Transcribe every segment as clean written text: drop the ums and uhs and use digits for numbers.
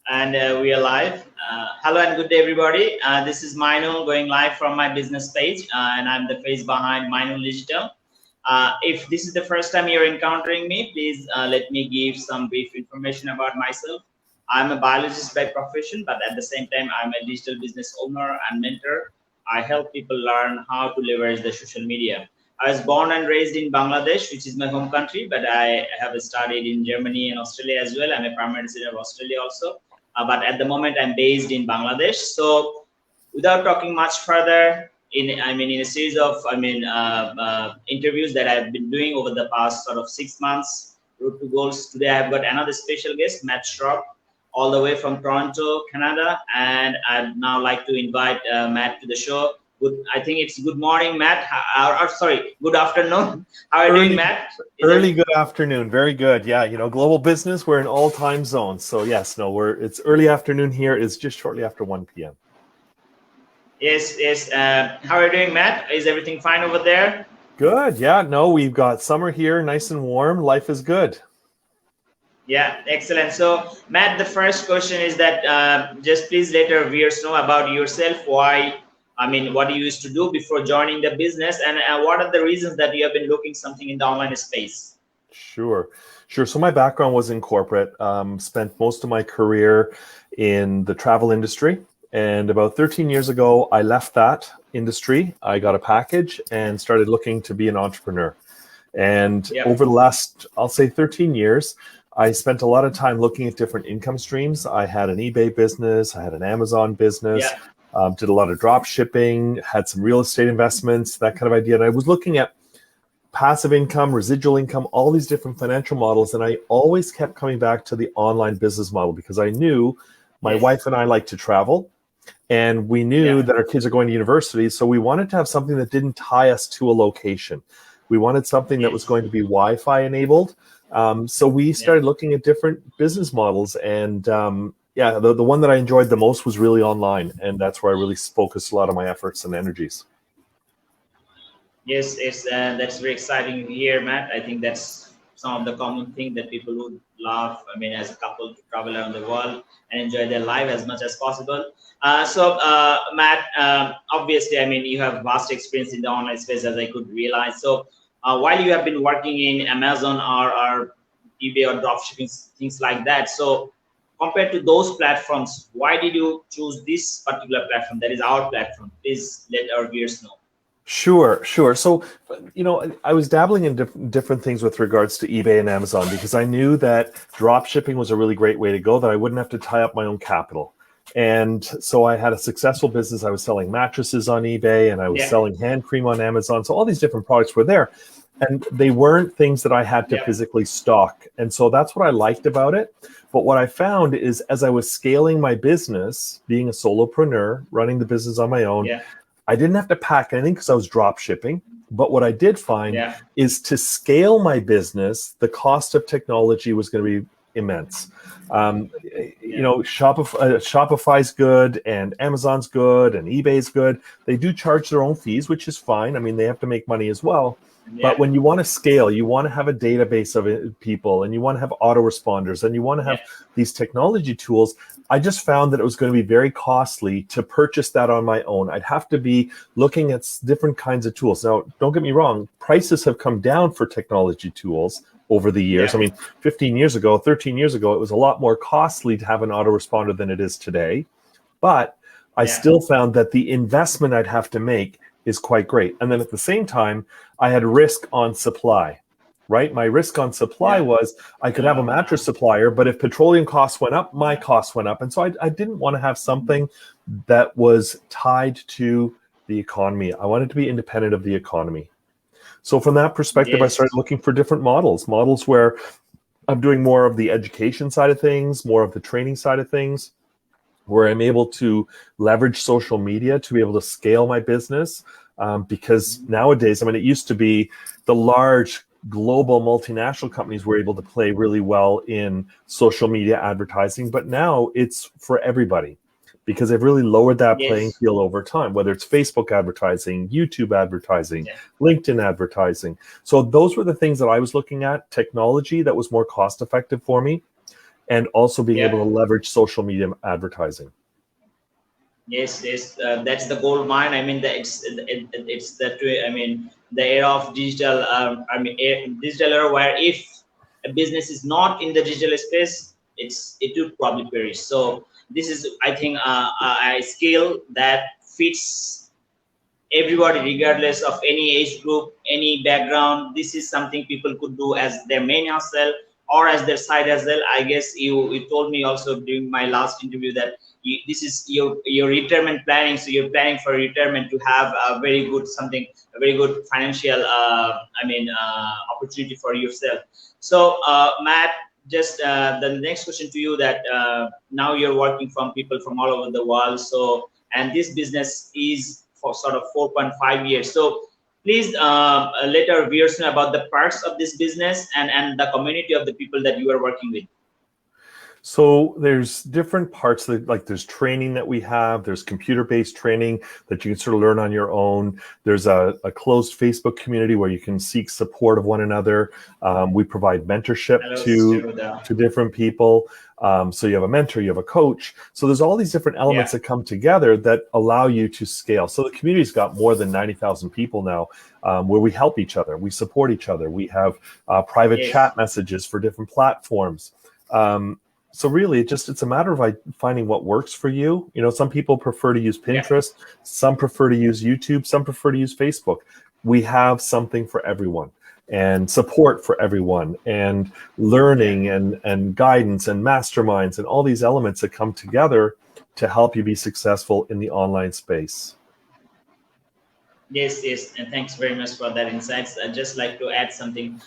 And we are live. Hello and good day, everybody. This is Mino going live from my business page, and I'm the face behind Mino Digital. If this is the first time you're encountering me, please let me give some brief information about myself. I'm a biologist by profession, but at the same time, I'm a digital business owner and mentor. I help people learn how to leverage the social media. I was born and raised in Bangladesh, which is my home country, but I have studied in Germany and Australia as well. I'm a permanent resident of Australia also. But at the moment, I'm based in Bangladesh. So without talking much further, in a series of interviews that I've been doing over the past sort of 6 months, Road to Goals. Today I've got another special guest, Matt Schrock, all the way from Toronto, Canada, and I'd now like to invite Matt to the show. I think it's good morning, Matt. Sorry, good afternoon. How are you doing, Matt? Good afternoon. Very good. Yeah, global business. We're in all time zones. So yes, it's early afternoon here. It's just shortly after 1 p.m. Yes. How are you doing, Matt? Is everything fine over there? Good. Yeah. No, we've got summer here, nice and warm. Life is good. Yeah, excellent. So, Matt, the first question is that just please let our viewers know about yourself. What you used to do before joining the business, and what are the reasons that you have been looking something in the online space? Sure. So my background was in corporate. Spent most of my career in the travel industry. And about 13 years ago, I left that industry. I got a package and started looking to be an entrepreneur. And over the last, I'll say 13 years, I spent a lot of time looking at different income streams. I had an eBay business. I had an Amazon business. Did a lot of drop shipping, had some real estate investments, that kind of idea. And I was looking at passive income, residual income, all these different financial models. And I always kept coming back to the online business model because I knew my wife and I like to travel. And we knew that our kids are going to university. So we wanted to have something that didn't tie us to a location. We wanted something that was going to be Wi-Fi enabled. So we started looking at different business models. And the one that I enjoyed the most was really online. And that's where I really focused a lot of my efforts and energies. Yes, that's very exciting to hear, Matt. I think that's some of the common thing that people would love, as a couple, to travel around the world and enjoy their life as much as possible. Matt, obviously, you have vast experience in the online space, as I could realize. So while you have been working in Amazon or eBay or dropshipping, things like that, so compared to those platforms, why did you choose this particular platform? That is our platform. Please let our viewers know. Sure. So, I was dabbling in different things with regards to eBay and Amazon because I knew that drop shipping was a really great way to go, that I wouldn't have to tie up my own capital. And so I had a successful business. I was selling mattresses on eBay and I was selling hand cream on Amazon. So all these different products were there. And they weren't things that I had to physically stock. And so that's what I liked about it. But what I found is as I was scaling my business, being a solopreneur, running the business on my own, I didn't have to pack anything because I was drop shipping. But what I did find is to scale my business, the cost of technology was going to be immense. Shopify's good and Amazon's good and eBay's good. They do charge their own fees, which is fine. They have to make money as well. But when you want to scale, you want to have a database of people and you want to have autoresponders and you want to have these technology tools. I just found that it was going to be very costly to purchase that on my own. I'd have to be looking at different kinds of tools. Now, don't get me wrong, prices have come down for technology tools over the years. 13 years ago, it was a lot more costly to have an autoresponder than it is today. But I still found that the investment I'd have to make is quite great. And then at the same time, I had risk on supply, right? My risk on supply was I could have a mattress supplier, but if petroleum costs went up, my costs went up. And so I didn't want to have something that was tied to the economy. I wanted to be independent of the economy. So from that perspective, I started looking for different models where I'm doing more of the education side of things, more of the training side of things, where I'm able to leverage social media to be able to scale my business. Because nowadays, it used to be the large global multinational companies were able to play really well in social media advertising, but now it's for everybody because they've really lowered that playing field over time, whether it's Facebook advertising, YouTube advertising, LinkedIn advertising. So those were the things that I was looking at, technology that was more cost effective for me. and also being able to leverage social media advertising. Yes, that's the gold mine. I mean, it's the I mean the era of digital. Digital era where if a business is not in the digital space, it would probably perish. So this is, I think, a skill that fits everybody, regardless of any age group, any background. This is something people could do as their main hustle or as their side hustle. I guess you told me also during my last interview that this is your retirement planning. So you're planning for retirement to have a very good financial opportunity for yourself. So Matt, just the next question to you, that now you're working from people from all over the world. So, and this business is for sort of 4.5 years. So please let our viewers know about the parts of this business and the community of the people that you are working with. So there's different parts, like there's training that we have, there's computer-based training that you can sort of learn on your own. There's a closed Facebook community where you can seek support of one another. We provide mentorship to different people. So you have a mentor, you have a coach. So there's all these different elements that come together that allow you to scale. So the community's got more than 90,000 people now, where we help each other, we support each other. We have private chat messages for different platforms. So really, it's a matter of finding what works for you. You know, some people prefer to use Pinterest, some prefer to use YouTube, some prefer to use Facebook. We have something for everyone, and support for everyone, and learning and guidance and masterminds and all these elements that come together to help you be successful in the online space. Yes, and thanks very much for that insights. I'd just like to add something,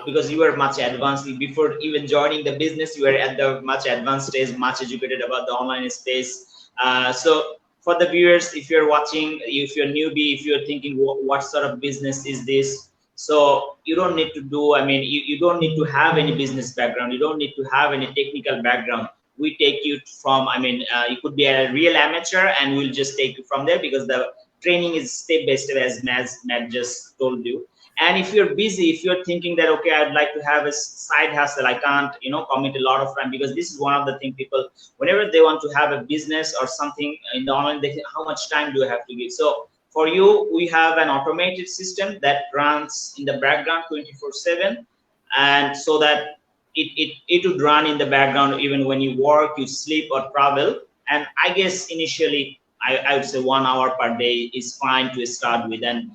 because you were much advanced before even joining the business. You were at the much advanced stage, much educated about the online space. So for the viewers, if you're watching, if you're newbie, if you're thinking what sort of business is this, so you don't need to do, you don't need to have any business background. You don't need to have any technical background. We take you from, you could be a real amateur and we'll just take you from there, because the training is step by step, as Matt just told you. And if you're busy, if you're thinking that, okay, I'd like to have a side hustle, I can't, commit a lot of time, because this is one of the things people, whenever they want to have a business or something in the online, they think, how much time do I have to give? So for you, we have an automated system that runs in the background 24/7, and so that it would run in the background even when you work, you sleep, or travel. And I guess initially, I would say 1 hour per day is fine to start with. And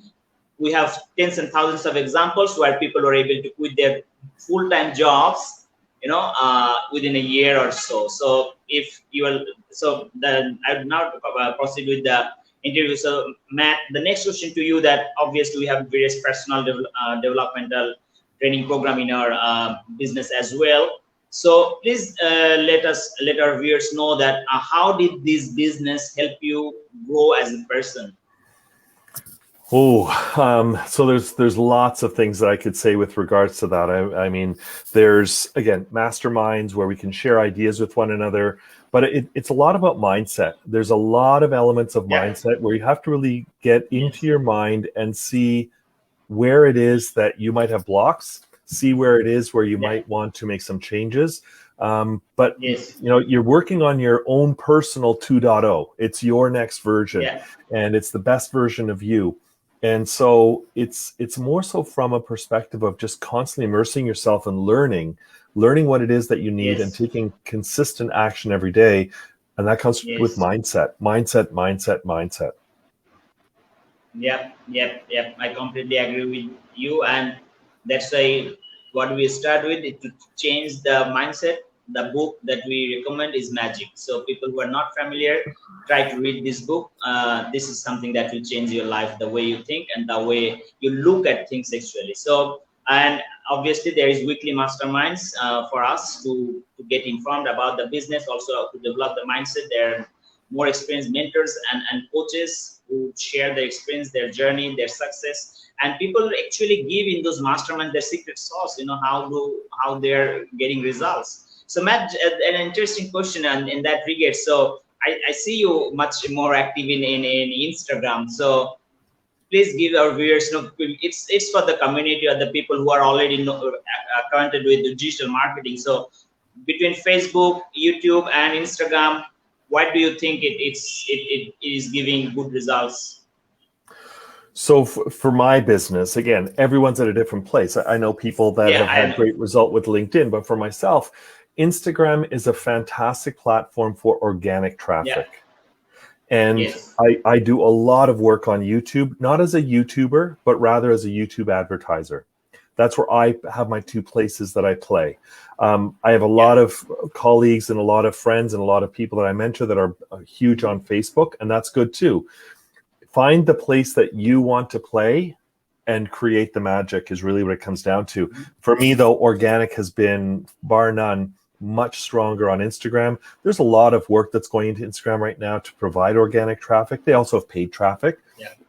we have tens and thousands of examples where people were able to quit their full-time jobs, within a year or so. So then I would now proceed with the interview. So Matt, the next question to you, that obviously we have various personal developmental training program in our business as well. So please let our viewers know that how did this business help you grow as a person? So there's lots of things that I could say with regards to that. I mean, there's, again, masterminds where we can share ideas with one another, but it's a lot about mindset. There's a lot of elements of mindset where you have to really get into your mind and see where it is that you might have blocks, see where it is where you might want to make some changes. But you're working on your own personal 2.0. It's your next version, and it's the best version of you. And so it's more so from a perspective of just constantly immersing yourself and learning what it is that you need, and taking consistent action every day. And that comes with mindset. Yep. I completely agree with you. And that's why what we start with is to change the mindset. The book that we recommend is Magic. So people who are not familiar, try to read this book. This is something that will change your life, the way you think and the way you look at things actually. So, and obviously there is weekly masterminds for us to get informed about the business, also to develop the mindset. There are more experienced mentors and coaches who share their experience, their journey, their success. And people actually give in those masterminds their secret sauce, how they're getting results. So Matt, an interesting question in that regard. So I see you much more active in Instagram. So please give our viewers, it's for the community or the people who are already acquainted with the digital marketing. So between Facebook, YouTube, and Instagram, what do you think it is giving good results? So for my business, again, everyone's at a different place. I know people that have had great result with LinkedIn, but for myself, Instagram is a fantastic platform for organic traffic. And I do a lot of work on YouTube, not as a YouTuber, but rather as a YouTube advertiser. That's where I have my two places that I play. I have a lot of colleagues and a lot of friends and a lot of people that I mentor that are huge on Facebook, and that's good too. Find the place that you want to play and create the magic is really what it comes down to. For me, though, organic has been, bar none, much stronger on Instagram. There's a lot of work that's going into Instagram right now to provide organic traffic. They also have paid traffic,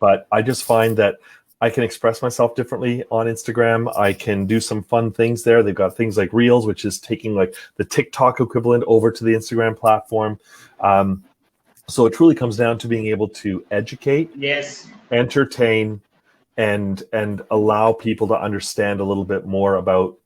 but I just find that I can express myself differently on Instagram. I can do some fun things there. They've got things like Reels, which is taking like the TikTok equivalent over to the Instagram platform. So it truly comes down to being able to educate, entertain, and allow people to understand a little bit more about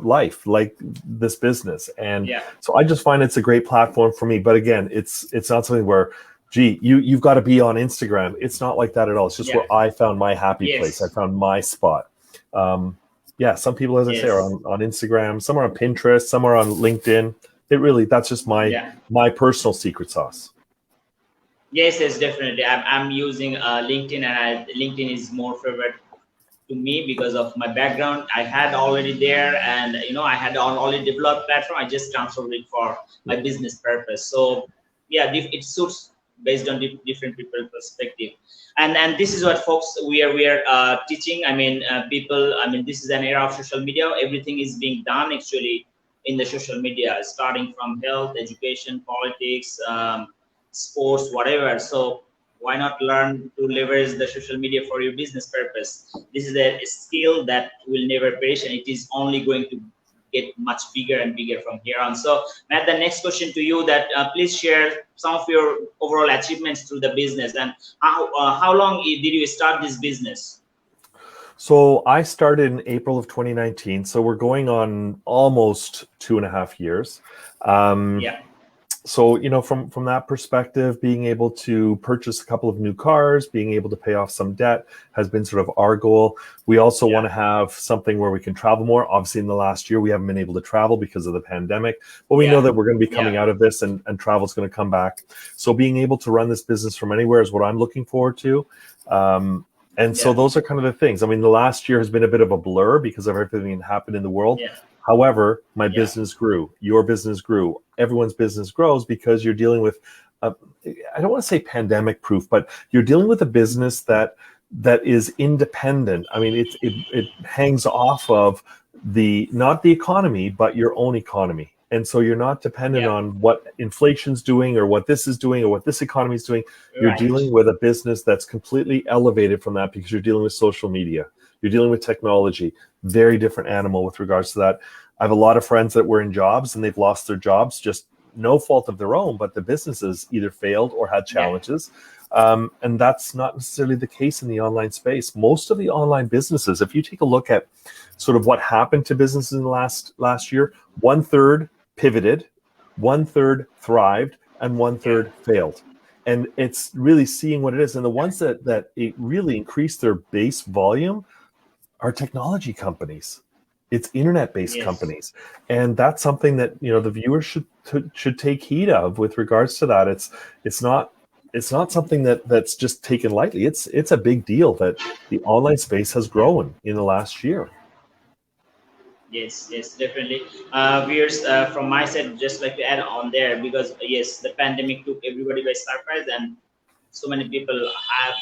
life, like this business. And so I just find it's a great platform for me. But again, it's not something where, gee, you've got to be on Instagram. It's not like that at all. It's just where I found my happy place. I found my spot. Some people, as I say, are on Instagram. Some are on Pinterest. Some are on LinkedIn. That's just my personal secret sauce. Yes, definitely. I'm using LinkedIn, and LinkedIn is more favorite to me because of my background. I had already there, and I had already developed platform. I just transferred it for my business purpose. So it suits based on different people's perspective. And this is what, folks, we are teaching. People. This is an era of social media. Everything is being done actually in the social media, starting from health, education, politics, sports, whatever. So why not learn to leverage the social media for your business purpose? This is a skill that will never perish, and it is only going to get much bigger and bigger from here on. So Matt, the next question to you, that please share some of your overall achievements through the business, and how long did you start this business? So I started in April of 2019. So we're going on almost 2.5 years. So, from that perspective, being able to purchase a couple of new cars, being able to pay off some debt has been sort of our goal. We also want to have something where we can travel more. Obviously, in the last year, we haven't been able to travel because of the pandemic, but we know that we're going to be coming out of this, and travel is going to come back. So being able to run this business from anywhere is what I'm looking forward to. So those are kind of the things. The last year has been a bit of a blur because of everything that happened in the world. However, my business grew, your business grew, everyone's business grows because you're dealing with, I don't want to say pandemic proof, but you're dealing with a business that is independent. It hangs off of not the economy, but your own economy. And so you're not dependent on what inflation's doing or what this is doing or what this economy is doing. You're dealing with a business that's completely elevated from that because you're dealing with social media. You're dealing with technology, very different animal with regards to that. I have a lot of friends that were in jobs and they've lost their jobs, just no fault of their own, but the businesses either failed or had challenges. And that's not necessarily the case in the online space. Most of the online businesses, if you take a look at sort of what happened to businesses in the last year, 1/3 pivoted, 1/3 thrived, and 1/3 failed. And it's really seeing what it is. And the ones that it really increased their base volume are technology companies. It's internet-based companies, and that's something that the viewers should take heed of with regards to that. It's not something that's just taken lightly. It's a big deal that the online space has grown in the last year. Yes, definitely. Viewers, from my side, just like to add on there, because the pandemic took everybody by surprise, and so many people have.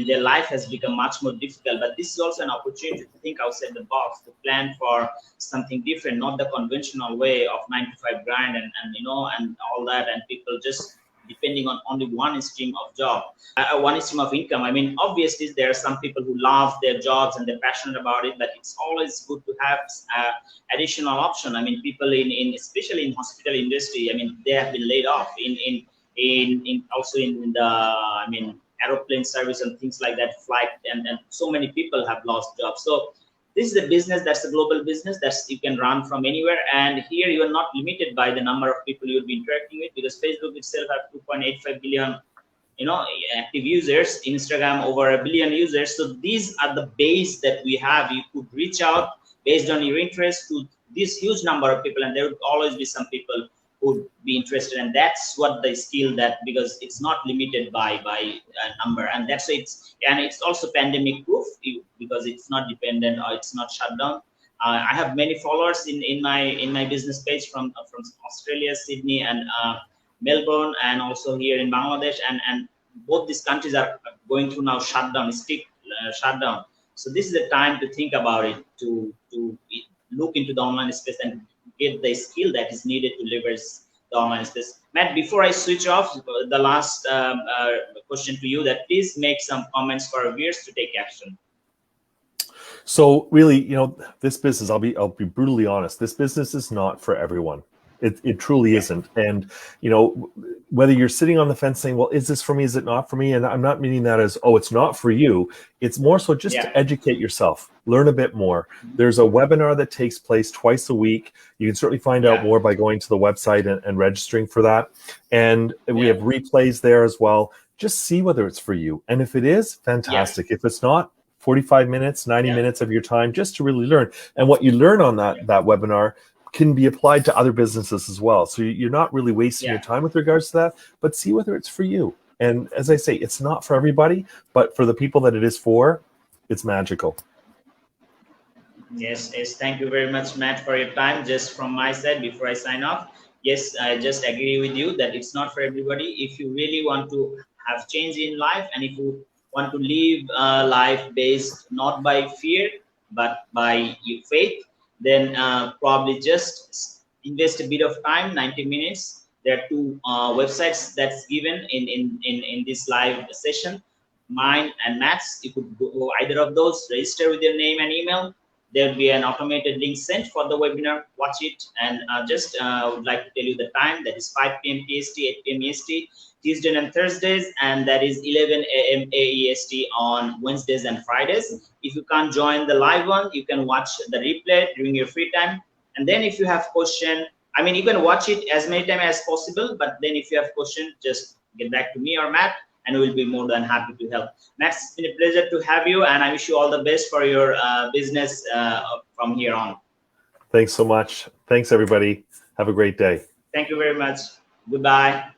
Their life has become much more difficult, but this is also an opportunity to think outside the box, to plan for something different, not the conventional way of 9 to 5 grind and all that, and people just depending on only one stream of one stream of income. Obviously there are some people who love their jobs and they're passionate about it, but it's always good to have additional option. People especially in hospital industry, they have been laid off also in the aeroplane service and things like that, flight, and so many people have lost jobs. So this is a business that's a global business that's you can run from anywhere, and here you are not limited by the number of people you'll be interacting with, because Facebook itself have 2.85 billion active users, Instagram over 1 billion users. So these are the base that we have. You could reach out based on your interest to this huge number of people, and there would always be some people who would be interested, and that's what the skill that, because it's not limited by a number, and that's it's also pandemic proof, because it's not dependent or it's not shut down. I have many followers in my business page from Australia, Sydney, and Melbourne, and also here in Bangladesh, and both these countries are going through now shutdown, strict shutdown. So this is the time to think about it, to look into the online space and get the skill that is needed to leverage the online space. Matt, before I switch off, the last question to you, that please make some comments for our viewers to take action. So really, this business, I'll be brutally honest, this business is not for everyone. It truly isn't. And, whether you're sitting on the fence saying, well, is this for me? Is it not for me? And I'm not meaning that as, oh, it's not for you. It's more so just to educate yourself, learn a bit more. There's a webinar that takes place twice a week. You can certainly find out more by going to the website and registering for that. And we have replays there as well. Just see whether it's for you. And if it is, fantastic. If it's not, 45 minutes, 90 minutes of your time just to really learn. And what you learn on that webinar can be applied to other businesses as well. So you're not really wasting your time with regards to that, but see whether it's for you. And as I say, it's not for everybody, but for the people that it is for, it's magical. Yes, thank you very much, Matt, for your time. Just from my side, before I sign off, yes, I just agree with you that it's not for everybody. If you really want to have change in life, and if you want to live a life based not by fear, but by your faith, then probably just invest a bit of time, 90 minutes. There are two websites that's given in this live session, mine and Matt's. You could go either of those, register with your name and email. There'll be an automated link sent for the webinar. Watch it, and just would like to tell you the time. That is 5 p.m. PST, 8 p.m. EST, Tuesdays and Thursdays, and that is 11 a.m. AEST on Wednesdays and Fridays. If you can't join the live one, you can watch the replay during your free time. And then if you have question, you can watch it as many times as possible, but then if you have question, just get back to me or Matt, and we'll be more than happy to help. Matt, it's been a pleasure to have you, and I wish you all the best for your business from here on. Thanks so much. Thanks, everybody. Have a great day. Thank you very much. Goodbye.